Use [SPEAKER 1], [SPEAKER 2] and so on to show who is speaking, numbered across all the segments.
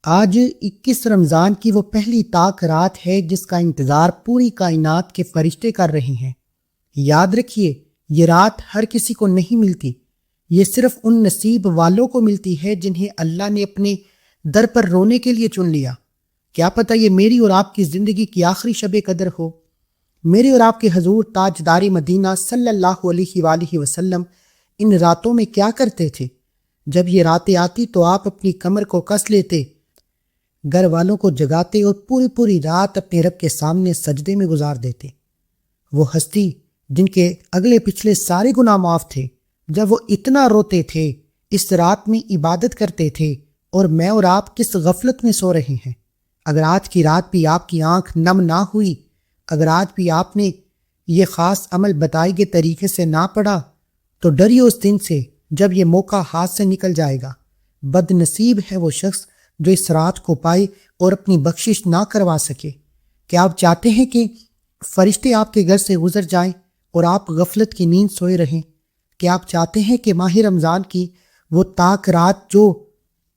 [SPEAKER 1] آج 21 رمضان کی وہ پہلی طاق رات ہے جس کا انتظار پوری کائنات کے فرشتے کر رہے ہیں۔ یاد رکھیے، یہ رات ہر کسی کو نہیں ملتی، یہ صرف ان نصیب والوں کو ملتی ہے جنہیں اللہ نے اپنے در پر رونے کے لیے چن لیا۔ کیا پتہ یہ میری اور آپ کی زندگی کی آخری شب قدر ہو۔ میرے اور آپ کے حضور تاجدار مدینہ صلی اللہ علیہ وآلہ وسلم ان راتوں میں کیا کرتے تھے؟ جب یہ راتیں آتی تو آپ اپنی کمر کو کس لیتے، گھر والوں کو جگاتے اور پوری رات اپنے رب کے سامنے سجدے میں گزار دیتے۔ وہ ہستی جن کے اگلے پچھلے سارے گناہ معاف تھے، جب وہ اتنا روتے تھے، اس رات میں عبادت کرتے تھے، اور میں اور آپ کس غفلت میں سو رہے ہیں۔ اگر آج کی رات بھی آپ کی آنکھ نم نہ ہوئی، اگر آج بھی آپ نے یہ خاص عمل بتائے گئے طریقے سے نہ پڑھا، تو ڈریے اس دن سے جب یہ موقع ہاتھ سے نکل جائے گا۔ بد نصیب ہے وہ شخص جو اس رات کو پائے اور اپنی بخشش نہ کروا سکے۔ کیا آپ چاہتے ہیں کہ فرشتے آپ کے گھر سے گزر جائیں اور آپ غفلت کی نیند سوئے رہیں؟ کیا آپ چاہتے ہیں کہ ماہ رمضان کی وہ طاق رات جو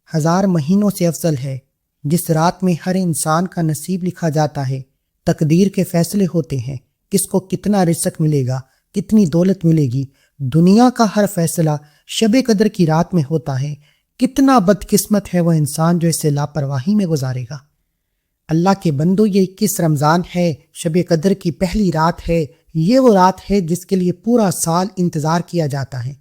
[SPEAKER 1] 1000 مہینوں سے افضل ہے، جس رات میں ہر انسان کا نصیب لکھا جاتا ہے، تقدیر کے فیصلے ہوتے ہیں، کس کو کتنا رزق ملے گا، کتنی دولت ملے گی، دنیا کا ہر فیصلہ شب قدر کی رات میں ہوتا ہے، کتنا بدقسمت ہے وہ انسان جو اسے لاپرواہی میں گزارے گا۔ اللہ کے بندو، یہ 21 رمضان ہے، شب قدر کی پہلی رات ہے، یہ وہ رات ہے جس کے لیے پورا سال انتظار کیا جاتا ہے۔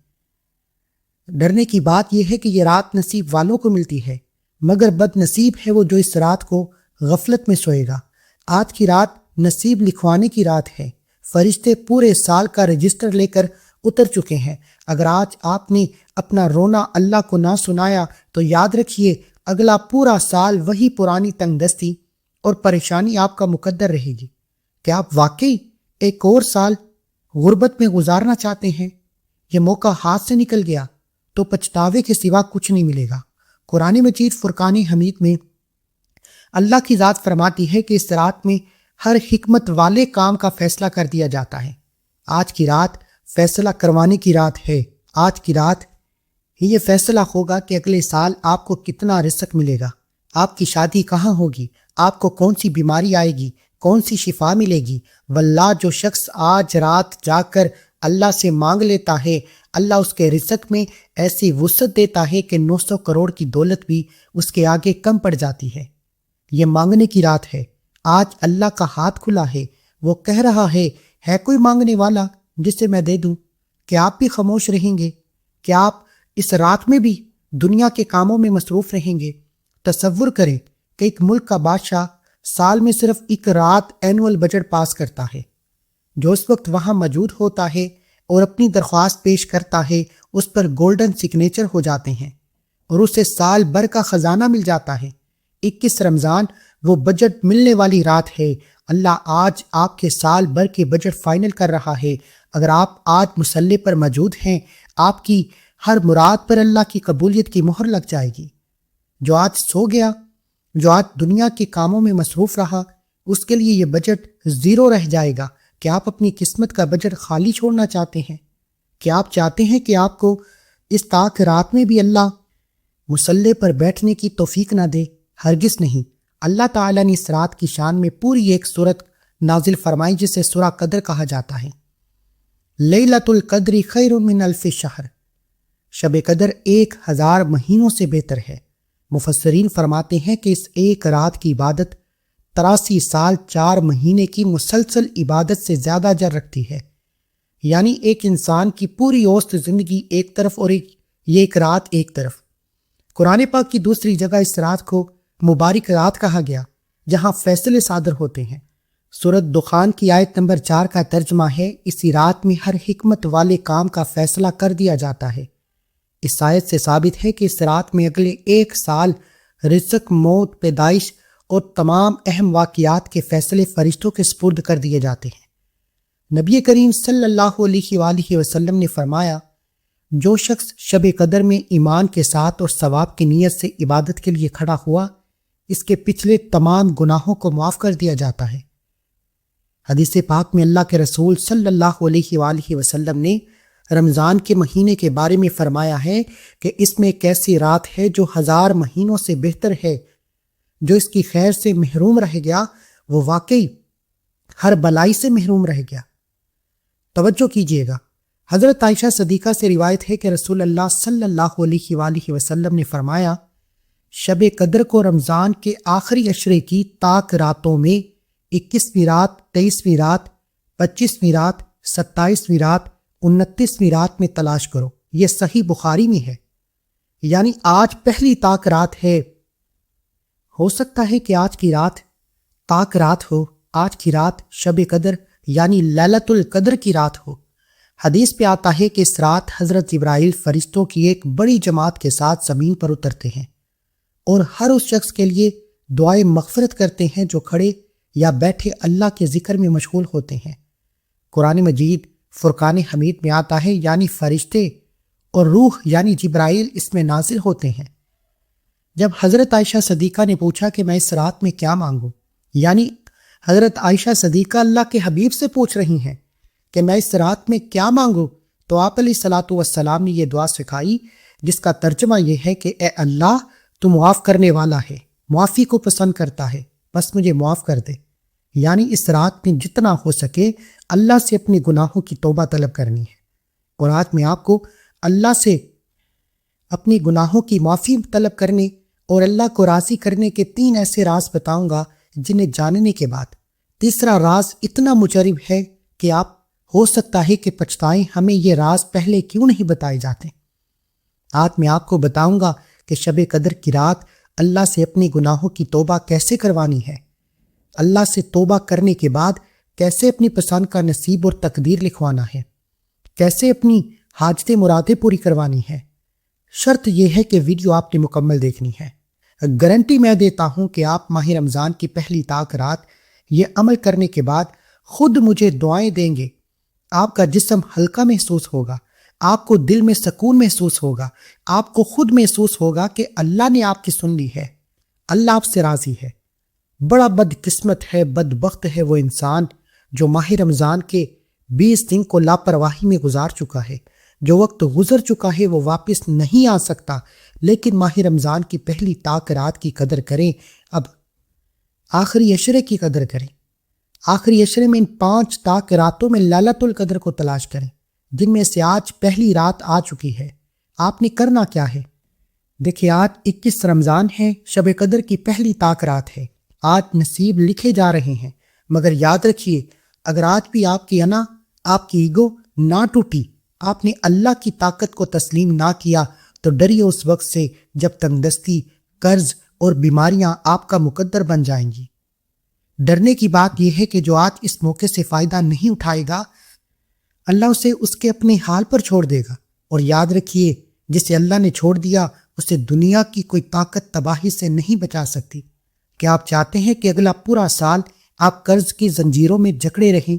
[SPEAKER 1] ڈرنے کی بات یہ ہے کہ یہ رات نصیب والوں کو ملتی ہے، مگر بد نصیب ہے وہ جو اس رات کو غفلت میں سوئے گا۔ آج کی رات نصیب لکھوانے کی رات ہے، فرشتے پورے سال کا رجسٹر لے کر اتر چکے ہیں۔ اگر آج آپ نے اپنا رونا اللہ کو نہ سنایا تو یاد رکھیے، اگلا پورا سال وہی پرانی تنگ دستی اور پریشانی آپ کا مقدر رہے گی۔ کیا آپ واقعی ایک اور سال غربت میں گزارنا چاہتے ہیں؟ یہ موقع ہاتھ سے نکل گیا تو پچھتاوے کے سوا کچھ نہیں ملے گا۔ قرآن مجید فرقان حمید میں اللہ کی ذات فرماتی ہے کہ اس رات میں ہر حکمت والے کام کا فیصلہ کر دیا جاتا ہے۔ آج کی رات فیصلہ کروانے کی رات ہے۔ آج کی رات ہی یہ فیصلہ ہوگا کہ اگلے سال آپ کو کتنا رزق ملے گا، آپ کی شادی کہاں ہوگی، آپ کو کون سی بیماری آئے گی، کون سی شفا ملے گی۔ واللہ جو شخص آج رات جا کر اللہ سے مانگ لیتا ہے، اللہ اس کے رزق میں ایسی وسعت دیتا ہے کہ 900 کروڑ کی دولت بھی اس کے آگے کم پڑ جاتی ہے۔ یہ مانگنے کی رات ہے۔ آج اللہ کا ہاتھ کھلا ہے، وہ کہہ رہا ہے کوئی مانگنے والا جسے میں دے دوں؟ کیا آپ بھی خاموش رہیں گے؟ کیا آپ اس رات میں بھی دنیا کے کاموں میں مصروف رہیں گے؟ تصور کریں کہ ایک ملک کا بادشاہ سال میں صرف ایک رات اینول بجٹ پاس کرتا ہے۔ جو اس وقت وہاں موجود ہوتا ہے اور اپنی درخواست پیش کرتا ہے، اس پر گولڈن سگنیچر ہو جاتے ہیں اور اسے سال بھر کا خزانہ مل جاتا ہے۔ 21 رمضان وہ بجٹ ملنے والی رات ہے۔ اللہ آج آپ کے سال بھر کے بجٹ فائنل کر رہا ہے۔ اگر آپ آج مصلی پر موجود ہیں، آپ کی ہر مراد پر اللہ کی قبولیت کی مہر لگ جائے گی۔ جو آج سو گیا، جو آج دنیا کے کاموں میں مصروف رہا، اس کے لیے یہ بجٹ زیرو رہ جائے گا۔ کیا آپ اپنی قسمت کا بجٹ خالی چھوڑنا چاہتے ہیں؟ کیا آپ چاہتے ہیں کہ آپ کو اس طاق رات میں بھی اللہ مصلی پر بیٹھنے کی توفیق نہ دے؟ ہرگز نہیں۔ اللہ تعالیٰ نے اس رات کی شان میں پوری ایک سورت نازل فرمائی جسے سورہ قدر کہا جاتا ہے۔ لیلۃ القدر خیر من الف شہر، شب قدر 1000 مہینوں سے بہتر ہے۔ مفسرین فرماتے ہیں کہ اس ایک رات کی عبادت 83 سال 4 مہینے کی مسلسل عبادت سے زیادہ اجر رکھتی ہے۔ یعنی ایک انسان کی پوری اوسط زندگی ایک طرف اور یہ ایک رات ایک طرف۔ قرآن پاک کی دوسری جگہ اس رات کو مبارک رات کہا گیا جہاں فیصلے صادر ہوتے ہیں۔ سورۃ دخان کی آیت نمبر 4 کا ترجمہ ہے، اسی رات میں ہر حکمت والے کام کا فیصلہ کر دیا جاتا ہے۔ اس آیت سے ثابت ہے کہ اس رات میں اگلے 1 سال رزق، موت، پیدائش اور تمام اہم واقعات کے فیصلے فرشتوں کے سپرد کر دیے جاتے ہیں۔ نبی کریم صلی اللہ علیہ وآلہ وسلم نے فرمایا، جو شخص شب قدر میں ایمان کے ساتھ اور ثواب کی نیت سے عبادت کے لیے کھڑا ہوا، اس کے پچھلے تمام گناہوں کو معاف کر دیا جاتا ہے۔ حدیث پاک میں اللہ کے رسول صلی اللہ علیہ وآلہ وسلم نے رمضان کے مہینے کے بارے میں فرمایا ہے کہ اس میں ایک ایسی رات ہے جو 1000 مہینوں سے بہتر ہے۔ جو اس کی خیر سے محروم رہ گیا وہ واقعی ہر بلائی سے محروم رہ گیا۔ توجہ کیجیے گا، حضرت عائشہ صدیقہ سے روایت ہے کہ رسول اللہ صلی اللہ علیہ وآلہ وسلم نے فرمایا، شب قدر کو رمضان کے آخری عشرے کی طاق راتوں میں 21ویں رات، 23ویں رات، 25ویں رات، 27ویں رات، 29ویں رات میں تلاش کرو۔ یہ صحیح بخاری میں ہے، یعنی آج پہلی طاق رات ہے۔ ہو سکتا ہے کہ آج کی رات طاق رات ہو، آج کی رات شب قدر یعنی لیلۃ القدر کی رات ہو۔ حدیث پہ آتا ہے کہ اس رات حضرت جبرائیل فرشتوں کی ایک بڑی جماعت کے ساتھ زمین پر اترتے ہیں اور ہر اس شخص کے لیے دعائے مغفرت کرتے ہیں جو کھڑے یا بیٹھے اللہ کے ذکر میں مشغول ہوتے ہیں۔ قرآن مجید فرقان حمید میں آتا ہے، یعنی فرشتے اور روح یعنی جبرائیل اس میں نازل ہوتے ہیں۔ جب حضرت عائشہ صدیقہ نے پوچھا کہ میں اس رات میں کیا مانگوں، یعنی حضرت عائشہ صدیقہ اللہ کے حبیب سے پوچھ رہی ہیں کہ میں اس رات میں کیا مانگوں، تو آپ علیہ الصلاۃ والسلام نے یہ دعا سکھائی جس کا ترجمہ یہ ہے کہ اے اللہ، تو معاف کرنے والا ہے، معافی کو پسند کرتا ہے، بس مجھے معاف کر دے۔ یعنی اس رات میں جتنا ہو سکے اللہ سے اپنے گناہوں کی توبہ طلب کرنی ہے۔ اور آج میں آپ کو اللہ سے اپنی گناہوں کی معافی طلب کرنے اور اللہ کو راضی کرنے کے 3 ایسے راز بتاؤں گا جنہیں جاننے کے بعد تیسرا راز اتنا مجرب ہے کہ آپ ہو سکتا ہے کہ پچھتائیں ہمیں یہ راز پہلے کیوں نہیں بتائے جاتے۔ آج میں آپ کو بتاؤں گا کہ شب قدر کی رات اللہ سے اپنی گناہوں کی توبہ کیسے کروانی ہے، اللہ سے توبہ کرنے کے بعد کیسے اپنی پسند کا نصیب اور تقدیر لکھوانا ہے، کیسے اپنی حاجتیں مرادیں پوری کروانی ہے۔ شرط یہ ہے کہ ویڈیو آپ نے مکمل دیکھنی ہے۔ گارنٹی میں دیتا ہوں کہ آپ ماہ رمضان کی پہلی طاق رات یہ عمل کرنے کے بعد خود مجھے دعائیں دیں گے، آپ کا جسم ہلکا محسوس ہوگا، آپ کو دل میں سکون محسوس ہوگا، آپ کو خود محسوس ہوگا کہ اللہ نے آپ کی سن لی ہے، اللہ آپ سے راضی ہے۔ بڑا بد قسمت ہے، بدبخت ہے وہ انسان جو ماہ رمضان کے 20 دن کو لاپرواہی میں گزار چکا ہے۔ جو وقت گزر چکا ہے وہ واپس نہیں آ سکتا، لیکن ماہ رمضان کی پہلی طاق رات کی قدر کریں۔ اب آخری عشرے کی قدر کریں، آخری عشرے میں ان 5 طاق راتوں میں لیلۃ القدر کو تلاش کریں، جن میں سے آج پہلی رات آ چکی ہے۔ آپ نے کرنا کیا ہے؟ دیکھیں، آج 21 رمضان ہے، شب قدر کی پہلی طاق رات ہے۔ آج نصیب لکھے جا رہے ہیں، مگر یاد رکھیے اگر آج بھی آپ کی انا، آپ کی ایگو نہ ٹوٹی، آپ نے اللہ کی طاقت کو تسلیم نہ کیا، تو ڈریے اس وقت سے جب تنگدستی، قرض اور بیماریاں آپ کا مقدر بن جائیں گی۔ ڈرنے کی بات یہ ہے کہ جو آج اس موقع سے فائدہ نہیں اٹھائے گا، اللہ اسے اس کے اپنے حال پر چھوڑ دے گا۔ اور یاد رکھیے، جسے اللہ نے چھوڑ دیا اسے دنیا کی کوئی طاقت تباہی سے نہیں بچا سکتی۔ کیا آپ چاہتے ہیں کہ اگلا پورا سال آپ قرض کی زنجیروں میں جکڑے رہیں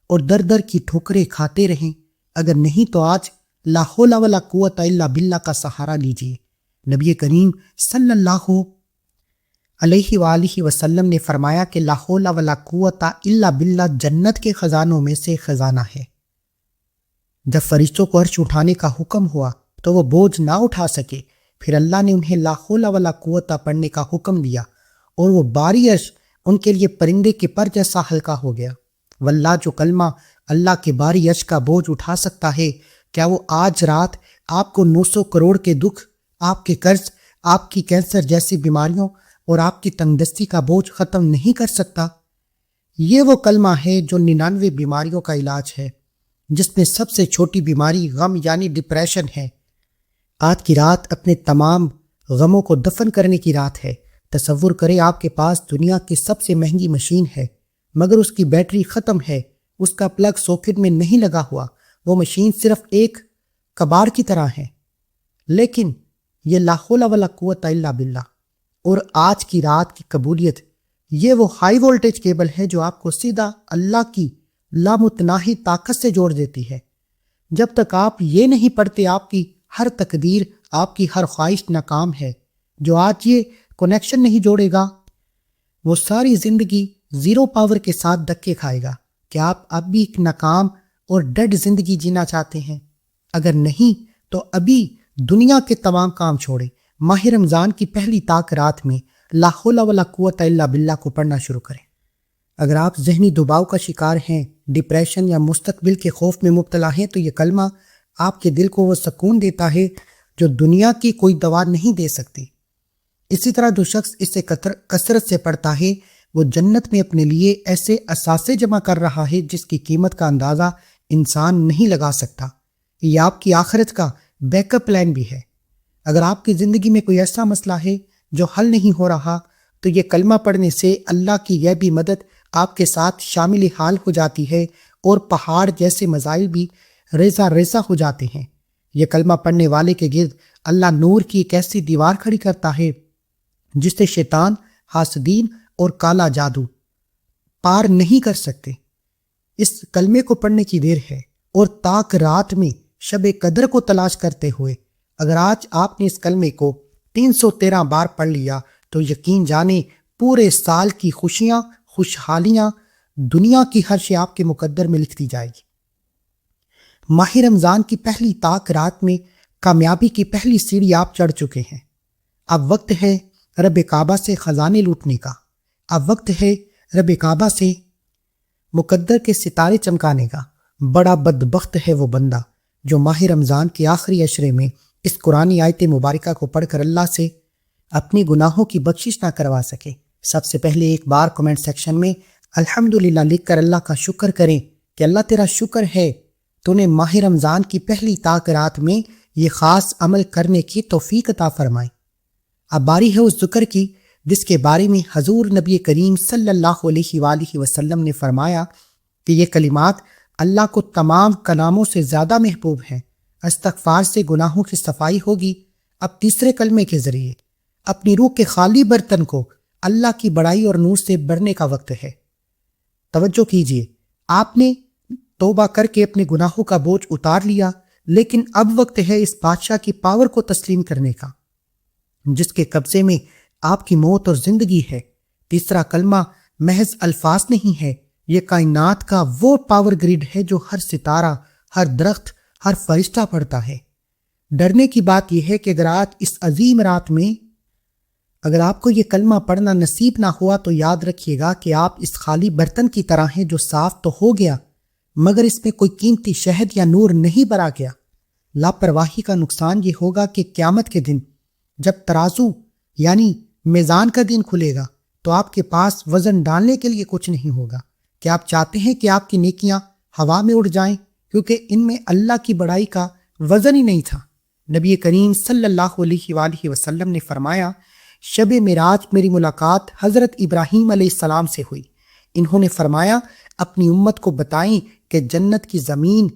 [SPEAKER 1] اور در در کی ٹھوکریں کھاتے رہیں؟ اگر نہیں تو آج لا حول ولا قوت الا باللہ کا سہارا لیجیے۔ نبی کریم صلی اللہ علیہ وآلہ وسلم نے فرمایا کہ لا حول ولا قوت الا باللہ جنت کے خزانوں میں سے خزانہ ہے۔ جب فرشتوں کو عرش اٹھانے کا حکم ہوا تو وہ بوجھ نہ اٹھا سکے، پھر اللہ نے انہیں لا حول ولا قوت پڑھنے کا حکم دیا اور وہ باری عرش ان کے لیے پرندے کے پر جیسا ہلکا ہو گیا۔ واللہ جو کلمہ اللہ کے باری عرش کا بوجھ اٹھا سکتا ہے، کیا وہ آج رات آپ کو 900 کروڑ کے دکھ، آپ کے قرض، آپ کی کینسر جیسی بیماریوں اور آپ کی تنگدستی کا بوجھ ختم نہیں کر سکتا؟ یہ وہ کلمہ ہے جو 99 بیماریوں کا علاج ہے، جس میں سب سے چھوٹی بیماری غم یعنی ڈپریشن ہے۔ آج کی رات اپنے تمام غموں کو دفن کرنے کی رات ہے۔ تصور کریں آپ کے پاس دنیا کی سب سے مہنگی مشین ہے، مگر اس کی بیٹری ختم ہے، اس کا پلگ ساکٹ میں نہیں لگا ہوا، وہ مشین صرف ایک کباڑ کی طرح ہے۔ لیکن یہ لا حول ولا قوت الا باللہ اور آج کی رات کی قبولیت، یہ وہ ہائی وولٹیج کیبل ہے جو آپ کو سیدھا اللہ کی لامتناہی طاقت سے جوڑ دیتی ہے۔ جب تک آپ یہ نہیں پڑھتے آپ کی ہر تقدیر، آپ کی ہر خواہش ناکام ہے۔ جو آج یہ کنیکشن نہیں جوڑے گا وہ ساری زندگی زیرو پاور کے ساتھ دھکے کھائے گا۔ کیا آپ اب بھی ایک ناکام اور ڈیڈ زندگی جینا چاہتے ہیں؟ اگر نہیں تو ابھی دنیا کے تمام کام چھوڑیں، ماہ رمضان کی پہلی طاق رات میں لا حول ولا قوت الا باللہ کو پڑھنا شروع کریں۔ اگر آپ ذہنی دباؤ کا شکار ہیں، ڈپریشن یا مستقبل کے خوف میں مبتلا ہیں، تو یہ کلمہ آپ کے دل کو وہ سکون دیتا ہے جو دنیا کی کوئی دوا نہیں دے سکتی۔ اسی طرح جو شخص اسے کثرت سے پڑھتا ہے وہ جنت میں اپنے لیے ایسے اثاثے جمع کر رہا ہے جس کی قیمت کا اندازہ انسان نہیں لگا سکتا۔ یہ آپ کی آخرت کا بیک اپ پلان بھی ہے۔ اگر آپ کی زندگی میں کوئی ایسا مسئلہ ہے جو حل نہیں ہو رہا، تو یہ کلمہ پڑھنے سے اللہ کی یہ بھی مدد آپ کے ساتھ شامل حال ہو جاتی ہے اور پہاڑ جیسے مسائل بھی ریزہ ریزہ ہو جاتے ہیں۔ یہ کلمہ پڑھنے والے کے گرد اللہ نور کی ایک ایسی دیوار کھڑی کرتا ہے جس سے شیطان، حاسدین اور کالا جادو پار نہیں کر سکتے۔ اس کلمے کو پڑھنے کی دیر ہے، اور تاک رات میں شب قدر کو تلاش کرتے ہوئے اگر آج آپ نے اس کلمے کو 313 بار پڑھ لیا تو یقین جانیں پورے سال کی خوشیاں، خوشحالیاں، دنیا کی ہر شے آپ کے مقدر میں لکھ دی جائے گی۔ ماہ رمضان کی پہلی تاک رات میں کامیابی کی پہلی سیڑھی آپ چڑھ چکے ہیں۔ اب وقت ہے رب کعبہ سے خزانے لوٹنے کا، اب وقت ہے رب کعبہ سے مقدر کے ستارے چمکانے کا۔ بڑا بدبخت ہے وہ بندہ جو ماہ رمضان کے آخری عشرے میں اس قرآنی آیت مبارکہ کو پڑھ کر اللہ سے اپنی گناہوں کی بخشش نہ کروا سکے۔ سب سے پہلے ایک بار کمنٹ سیکشن میں الحمدللہ لکھ کر اللہ کا شکر کریں کہ اللہ تیرا شکر ہے تو نے ماہ رمضان کی پہلی تاک رات میں یہ خاص عمل کرنے کی توفیق عطا فرمائی۔ اب باری ہے اس ذکر کی جس کے بارے میں حضور نبی کریم صلی اللہ علیہ وآلہ وسلم نے فرمایا کہ یہ کلمات اللہ کو تمام کلاموں سے زیادہ محبوب ہیں۔ استغفار سے گناہوں کی صفائی ہوگی۔ اب تیسرے کلمے کے ذریعے اپنی روح کے خالی برتن کو اللہ کی بڑائی اور نور سے بھرنے کا وقت ہے۔ توجہ کیجئے، آپ نے توبہ کر کے اپنے گناہوں کا بوجھ اتار لیا، لیکن اب وقت ہے اس بادشاہ کی پاور کو تسلیم کرنے کا جس کے قبضے میں آپ کی موت اور زندگی ہے۔ تیسرا کلمہ محض الفاظ نہیں ہے، یہ کائنات کا وہ پاور گریڈ ہے جو ہر ستارہ، ہر درخت، ہر فرشتہ پڑھتا ہے۔ ڈرنے کی بات یہ ہے کہ اگر آج اس عظیم رات میں اگر آپ کو یہ کلمہ پڑھنا نصیب نہ ہوا تو یاد رکھیے گا کہ آپ اس خالی برتن کی طرح ہیں جو صاف تو ہو گیا مگر اس میں کوئی قیمتی شہد یا نور نہیں بھرا گیا۔ لاپرواہی کا نقصان یہ ہوگا کہ قیامت کے دن جب ترازو یعنی میزان کا دن کھلے گا تو آپ کے پاس وزن ڈالنے کے لیے کچھ نہیں ہوگا۔ کیا آپ چاہتے ہیں کہ آپ کی نیکیاں ہوا میں اڑ جائیں کیونکہ ان میں اللہ کی بڑائی کا وزن ہی نہیں تھا؟ نبی کریم صلی اللہ علیہ وآلہ وسلم نے فرمایا، شب معراج میری ملاقات حضرت ابراہیم علیہ السلام سے ہوئی۔ انہوں نے فرمایا، اپنی امت کو بتائیں کہ جنت کی زمین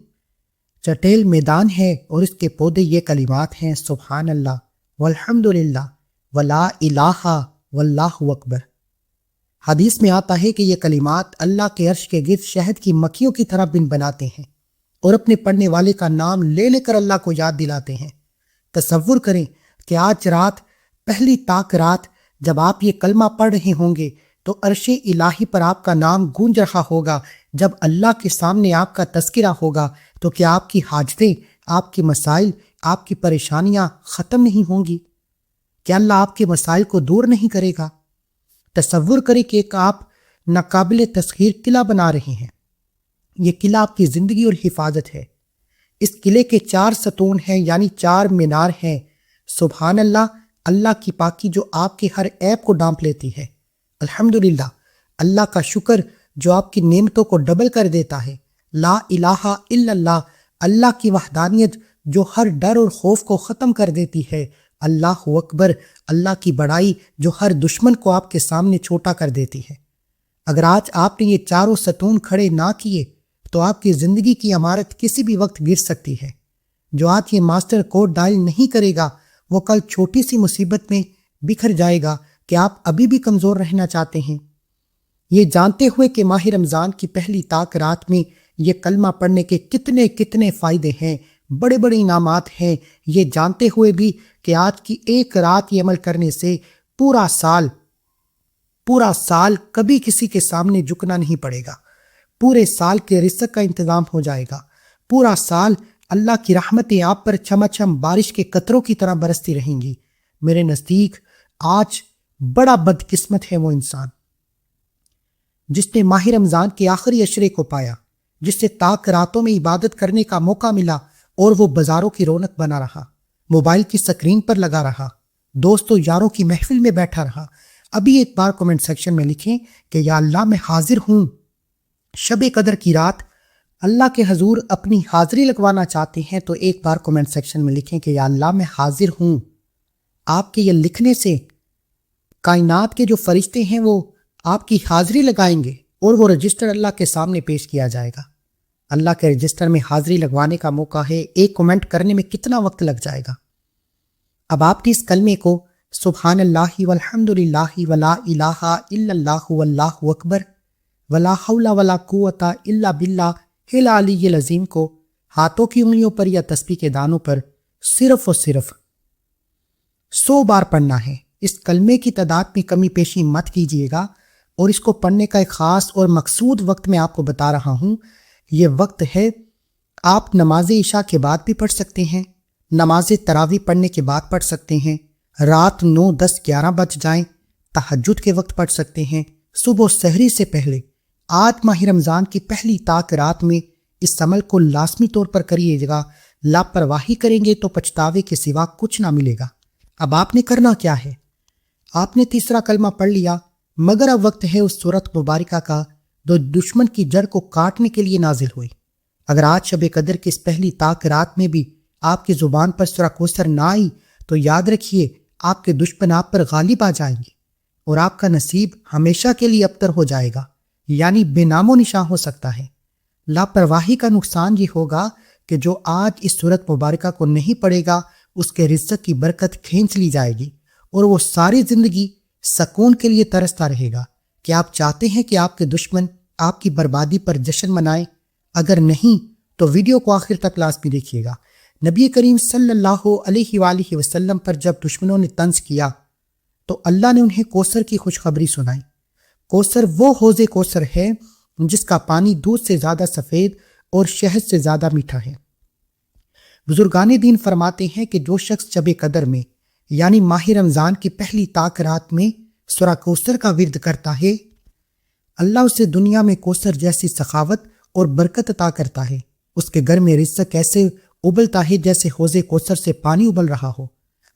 [SPEAKER 1] چٹیل میدان ہے اور اس کے پودے یہ کلمات ہیں، سبحان اللہ والحمد للہ ولا الہ واللہ اکبر۔ حدیث میں آتا ہے کہ یہ کلمات اللہ کے عرش کے گرد شہد کی مکھیوں کی طرح بن بناتے ہیں اور اپنے پڑھنے والے کا نام لے لے کر اللہ کو یاد دلاتے ہیں۔ تصور کریں کہ آج رات، پہلی تاک رات، جب آپ یہ کلمہ پڑھ رہے ہوں گے تو عرش الہی پر آپ کا نام گونج رہا ہوگا۔ جب اللہ کے سامنے آپ کا تذکرہ ہوگا تو کیا آپ کی حاجتیں، آپ کے مسائل، آپ کی پریشانیاں ختم نہیں ہوں گی؟ کیا اللہ آپ کے مسائل کو دور نہیں کرے گا؟ تصور کریں کہ ایک آپ ناقابل تسخیر قلعہ بنا رہے ہیں۔ یہ قلعہ آپ کی زندگی اور حفاظت ہے۔ اس قلعے کے 4 ستون ہیں یعنی 4 مینار ہیں۔ سبحان اللہ، اللہ کی پاکی جو آپ کے ہر عیب کو ڈھانپ لیتی ہے۔ الحمدللہ، اللہ کا شکر جو آپ کی نعمتوں کو ڈبل کر دیتا ہے۔ لا الہ الا اللہ، اللہ کی وحدانیت جو ہر ڈر اور خوف کو ختم کر دیتی ہے۔ اللہ اکبر، اللہ کی بڑائی جو ہر دشمن کو آپ کے سامنے چھوٹا کر دیتی ہے۔ اگر آج آپ نے یہ 4 ستون کھڑے نہ کیے تو آپ کی زندگی کی عمارت کسی بھی وقت گر سکتی ہے۔ جو آج یہ ماسٹر کوڈ ڈائل نہیں کرے گا وہ کل چھوٹی سی مصیبت میں بکھر جائے گا کہ آپ ابھی بھی کمزور رہنا چاہتے ہیں۔ یہ جانتے ہوئے کہ ماہ رمضان کی پہلی تاک رات میں یہ کلمہ پڑھنے کے کتنے فائدے ہیں، بڑے بڑے انعامات ہیں، یہ جانتے ہوئے بھی کہ آج کی ایک رات یہ عمل کرنے سے پورا سال کبھی کسی کے سامنے جھکنا نہیں پڑے گا، پورے سال کے رزق کا انتظام ہو جائے گا، پورا سال اللہ کی رحمتیں آپ پر چھما چھم بارش کے قطروں کی طرح برستی رہیں گی۔ میرے نزدیک آج بڑا بدقسمت ہے وہ انسان جس نے ماہ رمضان کے آخری عشرے کو پایا، جس سے تاک راتوں میں عبادت کرنے کا موقع ملا اور وہ بازاروں کی رونق بنا رہا، موبائل کی سکرین پر لگا رہا، دوستوں یاروں کی محفل میں بیٹھا رہا۔ ابھی ایک بار کمنٹ سیکشن میں لکھیں کہ یا اللہ میں حاضر ہوں، شب قدر کی رات اللہ کے حضور اپنی حاضری لگوانا چاہتے ہیں تو ایک بار کمنٹ سیکشن میں لکھیں کہ یا اللہ میں حاضر ہوں۔ آپ کے یہ لکھنے سے کائنات کے جو فرشتے ہیں وہ آپ کی حاضری لگائیں گے اور وہ رجسٹر اللہ کے سامنے پیش کیا جائے گا۔ اللہ کے رجسٹر میں حاضری لگوانے کا موقع ہے، ایک کمنٹ کرنے میں کتنا وقت لگ جائے گا؟ اب آپ نے اس کلمے کو سبحان اللہ والحمد للہ ولا الہ الا اللہ واللہ اکبر ولا حول ولا قوت الا باللہ العلی العظیم کو ہاتھوں کی انگلیوں پر یا تسبیح کے دانوں پر صرف اور صرف 100 بار پڑھنا ہے۔ اس کلمے کی تعداد میں کمی پیشی مت کیجیے گا، اور اس کو پڑھنے کا ایک خاص اور مقصود وقت میں آپ کو بتا رہا ہوں۔ یہ وقت ہے، آپ نماز عشاء کے بعد بھی پڑھ سکتے ہیں، نماز تراویح پڑھنے کے بعد پڑھ سکتے ہیں، رات 9، 10، 11 بج جائیں تہجد کے وقت پڑھ سکتے ہیں، صبح سحری سے پہلے۔ آج ماہ رمضان کی پہلی تاک رات میں اس عمل کو لازمی طور پر کریے گا، لاپرواہی کریں گے تو پچھتاوے کے سوا کچھ نہ ملے گا۔ اب آپ نے کرنا کیا ہے؟ آپ نے تیسرا کلمہ پڑھ لیا، مگر اب وقت ہے اس سورت مبارکہ کا جو دشمن کی جڑ کو کاٹنے کے لیے نازل ہوئی۔ اگر آج شب قدر کی اس پہلی تاک رات میں بھی آپ کی زبان پر سورہ کوثر نہ آئی تو یاد رکھیے آپ کے دشمن آپ پر غالب آ جائیں گے اور آپ کا نصیب ہمیشہ کے لیے ابتر ہو جائے گا، یعنی بے نام و نشان ہو سکتا ہے۔ لاپرواہی کا نقصان یہ ہوگا کہ جو آج اس سورت مبارکہ کو نہیں پڑھے گا اس کے رزق کی برکت کھینچ لی جائے گی اور وہ ساری زندگی سکون کے لیے ترستا رہے گا۔ کیا آپ چاہتے ہیں کہ آپ کے دشمن آپ کی بربادی پر جشن منائیں؟ اگر نہیں تو ویڈیو کو آخر تک لازمی دیکھیے گا۔ نبی کریم صلی اللہ علیہ وآلہ وسلم پر جب دشمنوں نے طنز کیا تو اللہ نے انہیں کوثر کی خوشخبری سنائی۔ کوثر وہ حوض کوثر ہے جس کا پانی دودھ سے زیادہ سفید اور شہد سے زیادہ میٹھا ہے۔ بزرگان دین فرماتے ہیں کہ جو شخص شب قدر میں یعنی ماہ رمضان کی پہلی تاک رات میں سورہ کوثر کا ورد کرتا ہے، اللہ اسے دنیا میں کوثر جیسی سخاوت اور برکت عطا کرتا ہے۔ اس کے گھر میں رزق ایسے ابلتا ہے جیسے حوض کوثر سے پانی ابل رہا ہو۔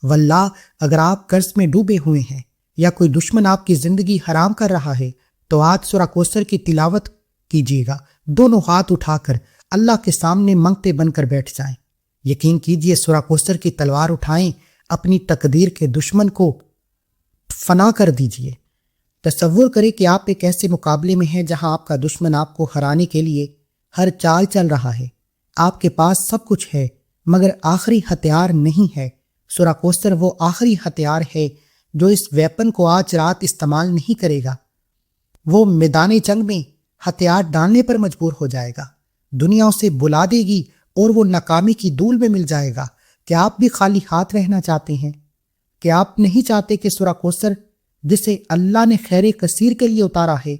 [SPEAKER 1] واللہ اگر آپ قرض میں ڈوبے ہوئے ہیں یا کوئی دشمن آپ کی زندگی حرام کر رہا ہے تو آج سورہ کوثر کی تلاوت کیجیے گا، دونوں ہاتھ اٹھا کر اللہ کے سامنے منگتے بن کر بیٹھ جائیں۔ یقین کیجیے سورہ کوثر کی تلوار اٹھائیں، اپنی تقدیر کے دشمن کو فنا کر دیجیے۔ تصور کریں کہ آپ ایک ایسے مقابلے میں ہیں جہاں آپ کا دشمن آپ کو ہرانے کے لیے ہر چال چل رہا ہے۔ آپ کے پاس سب کچھ ہے مگر آخری ہتھیار نہیں ہے۔ سورہ کوثر وہ آخری ہتھیار ہے جو اس ویپن کو آج رات استعمال نہیں کرے گا، وہ میدان جنگ میں ہتھیار ڈالنے پر مجبور ہو جائے گا۔ دنیا اسے بلا دے گی اور وہ ناکامی کی دھول میں مل جائے گا۔ کیا آپ بھی خالی ہاتھ رہنا چاہتے ہیں؟ کہ آپ نہیں چاہتے کہ سورہ کوثر جسے اللہ نے خیر کثیر کے لیے اتارا ہے،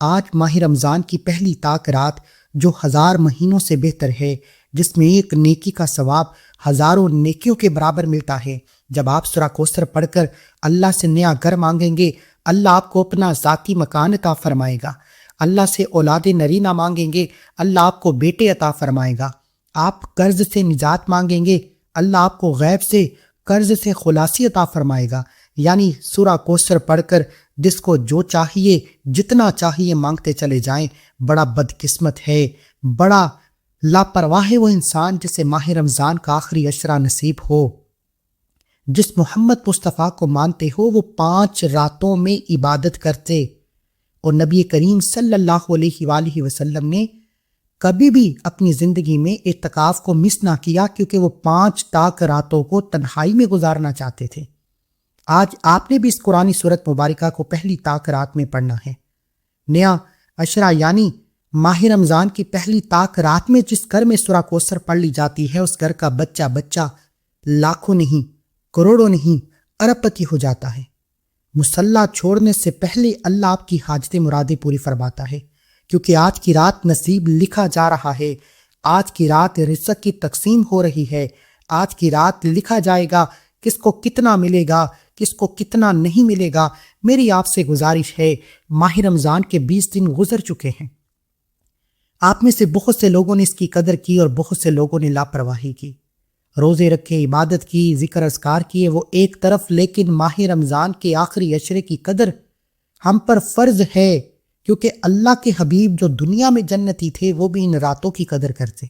[SPEAKER 1] آج ماہ رمضان کی پہلی تاک رات جو 1000 مہینوں سے بہتر ہے، جس میں ایک نیکی کا ثواب ہزاروں نیکیوں کے برابر ملتا ہے، جب آپ سورہ کوثر پڑھ کر اللہ سے نیا گھر مانگیں گے، اللہ آپ کو اپنا ذاتی مکان عطا فرمائے گا۔ اللہ سے اولاد نرینہ مانگیں گے، اللہ آپ کو بیٹے عطا فرمائے گا۔ آپ قرض سے نجات مانگیں گے، اللہ آپ کو غیب سے قرض سے خلاصی عطا فرمائے گا۔ یعنی سورہ کوثر پڑھ کر جس کو جو چاہیے جتنا چاہیے مانگتے چلے جائیں، بڑا بدقسمت ہے، بڑا لاپرواہ ہے وہ انسان جسے ماہ رمضان کا آخری عشرہ نصیب ہو۔ جس محمد مصطفیٰ کو مانتے ہو وہ 5 راتوں میں عبادت کرتے، اور نبی کریم صلی اللہ علیہ وآلہ وسلم نے کبھی بھی اپنی زندگی میں اعتکاف کو مس نہ کیا، کیونکہ وہ 5 تاک راتوں کو تنہائی میں گزارنا چاہتے تھے۔ آج آپ نے بھی اس قرآنی سورت مبارکہ کو پہلی تاک رات میں پڑھنا ہے۔ نیا عشرہ یعنی ماہ رمضان کی پہلی تاک رات میں جس گھر میں سورہ کوثر پڑھ لی جاتی ہے، اس گھر کا بچہ بچہ لاکھوں نہیں، کروڑوں نہیں، ارب پتی ہو جاتا ہے۔ مصلی چھوڑنے سے پہلے اللہ آپ کی حاجت مرادیں پوری فرماتا ہے، کیونکہ آج کی رات نصیب لکھا جا رہا ہے، آج کی رات رزق کی تقسیم ہو رہی ہے، آج کی رات لکھا جائے گا کس کو کتنا ملے گا، کہ اس کو کتنا نہیں ملے گا، میری آپ سے گزارش ہے، ماہ رمضان کے 20 دن گزر چکے ہیں۔ آپ میں سے بہت سے لوگوں نے اس کی قدر کی اور بہت سے لوگوں نے لاپرواہی کی، روزے رکھے، عبادت کی، ذکر اذکار کیے، وہ ایک طرف، لیکن ماہ رمضان کے آخری عشرے کی قدر ہم پر فرض ہے، کیونکہ اللہ کے حبیب جو دنیا میں جنتی تھے وہ بھی ان راتوں کی قدر کرتے۔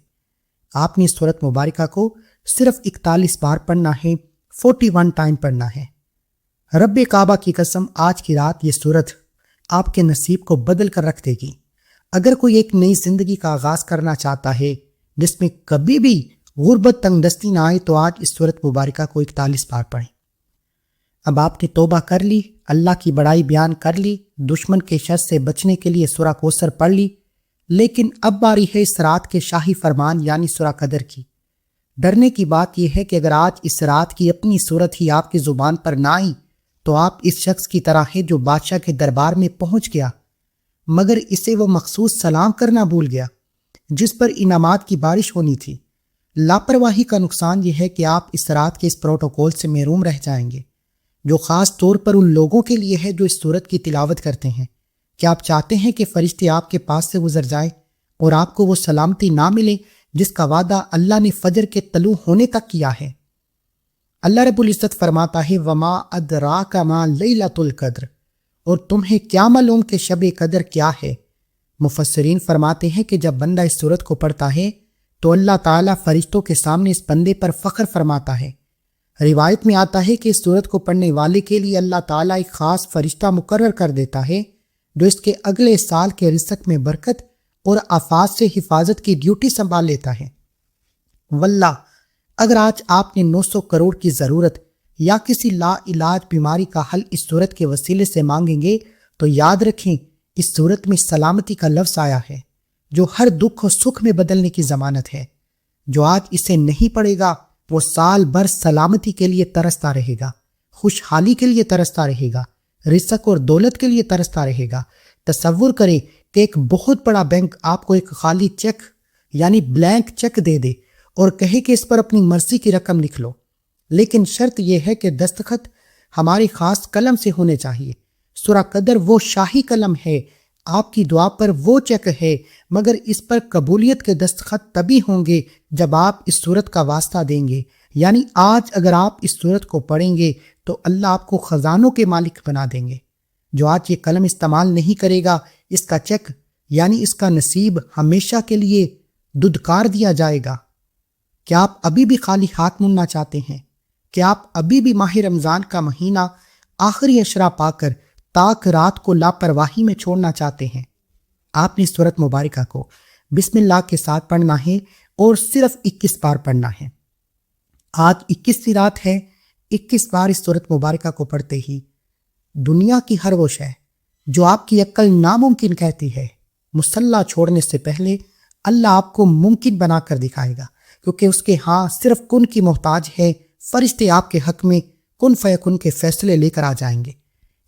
[SPEAKER 1] آپ نے اس سورت مبارکہ کو صرف 41 بار پڑھنا ہے، 41 ٹائم پڑھنا ہے۔ رب کعبہ کی قسم، آج کی رات یہ سورت آپ کے نصیب کو بدل کر رکھ دے گی۔ اگر کوئی ایک نئی زندگی کا آغاز کرنا چاہتا ہے جس میں کبھی بھی غربت تنگ دستی نہ آئے تو آج اس سورت مبارکہ کو 41 بار پڑھیں۔ اب آپ نے توبہ کر لی، اللہ کی بڑائی بیان کر لی، دشمن کے شر سے بچنے کے لیے سورہ کوثر پڑھ لی، لیکن اب باری ہے اس رات کے شاہی فرمان یعنی سورہ قدر کی۔ ڈرنے کی بات یہ ہے کہ اگر آج اس رات کی اپنی صورت ہی آپ کی زبان پر نہ آئی تو آپ اس شخص کی طرح ہے جو بادشاہ کے دربار میں پہنچ گیا مگر اسے وہ مخصوص سلام کرنا بھول گیا جس پر انعامات کی بارش ہونی تھی۔ لاپرواہی کا نقصان یہ ہے کہ آپ اس رات کے اس پروٹوکول سے محروم رہ جائیں گے جو خاص طور پر ان لوگوں کے لیے ہے جو اس سورت کی تلاوت کرتے ہیں۔ کیا آپ چاہتے ہیں کہ فرشتے آپ کے پاس سے گزر جائیں اور آپ کو وہ سلامتی نہ ملے جس کا وعدہ اللہ نے فجر کے طلوع ہونے تک کیا ہے؟ اللہ رب العزت فرماتا ہے وما ادراک ما لیلۃ القدر، اور تمہیں کیا معلوم کہ شب قدر کیا ہے؟ مفسرین فرماتے ہیں کہ جب بندہ اس سورت کو پڑھتا ہے تو اللہ تعالیٰ فرشتوں کے سامنے اس بندے پر فخر فرماتا ہے۔ روایت میں آتا ہے کہ اس سورت کو پڑھنے والے کے لیے اللہ تعالیٰ ایک خاص فرشتہ مقرر کر دیتا ہے جو اس کے اگلے سال کے رزق میں برکت اور آفات سے حفاظت کی ڈیوٹی سنبھال لیتا ہے۔ واللہ اگر آج آپ نے 900 کروڑ کی ضرورت یا کسی لا علاج بیماری کا حل اس سورت کے وسیلے سے مانگیں گے تو یاد رکھیں اس سورت میں سلامتی کا لفظ آیا ہے جو ہر دکھ کو سکھ میں بدلنے کی ضمانت ہے۔ جو آج اسے نہیں پڑے گا وہ سال بھر سلامتی کے لیے ترستا رہے گا، خوشحالی کے لیے ترستا رہے گا، رزق اور دولت کے لیے ترستا رہے گا۔ تصور کریں کہ ایک بہت بڑا بینک آپ کو ایک خالی چیک یعنی بلینک چیک دے دے اور کہے کہ اس پر اپنی مرضی کی رقم لکھ لو، لیکن شرط یہ ہے کہ دستخط ہماری خاص قلم سے ہونے چاہیے۔ سورہ قدر وہ شاہی قلم ہے، آپ کی دعا پر وہ چیک ہے، مگر اس پر قبولیت کے دستخط تبھی ہوں گے جب آپ اس سورت کا واسطہ دیں گے۔ یعنی آج اگر آپ اس سورت کو پڑھیں گے تو اللہ آپ کو خزانوں کے مالک بنا دیں گے۔ جو آج یہ قلم استعمال نہیں کرے گا اس کا چیک یعنی اس کا نصیب ہمیشہ کے لیے ددکار دیا جائے گا۔ کیا آپ ابھی بھی خالی ہاتھ مڑنا چاہتے ہیں؟ کیا آپ ابھی بھی ماہ رمضان کا مہینہ آخری عشرہ پا کر تاک رات کو لاپرواہی میں چھوڑنا چاہتے ہیں؟ آپ نے سورت مبارکہ کو بسم اللہ کے ساتھ پڑھنا ہے اور صرف 21 بار پڑھنا ہے۔ آج 21 رات ہے، 21 بار اس سورت مبارکہ کو پڑھتے ہی دنیا کی ہر وہ شے جو آپ کی عقل ناممکن کہتی ہے مصلی چھوڑنے سے پہلے اللہ آپ کو ممکن بنا کر دکھائے گا، کیونکہ اس کے ہاں صرف کن کی محتاج ہے۔ فرشتے آپ کے حق میں کن فیکن کے فیصلے لے کر آ جائیں گے۔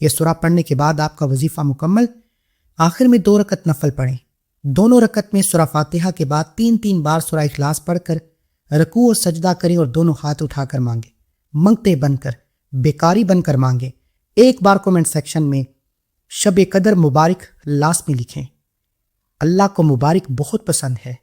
[SPEAKER 1] یہ سورہ پڑھنے کے بعد آپ کا وظیفہ مکمل۔ آخر میں 2 رکعت نفل پڑھیں۔ دونوں رکعت میں سورہ فاتحہ کے بعد 3 بار سورہ اخلاص پڑھ کر رکوع اور سجدہ کریں اور دونوں ہاتھ اٹھا کر مانگیں، منگتے بن کر، بیکاری بن کر مانگیں۔ ایک بار کومنٹ سیکشن میں شب قدر مبارک لازمی لکھیں۔ اللہ کو مبارک بہت پسند ہے۔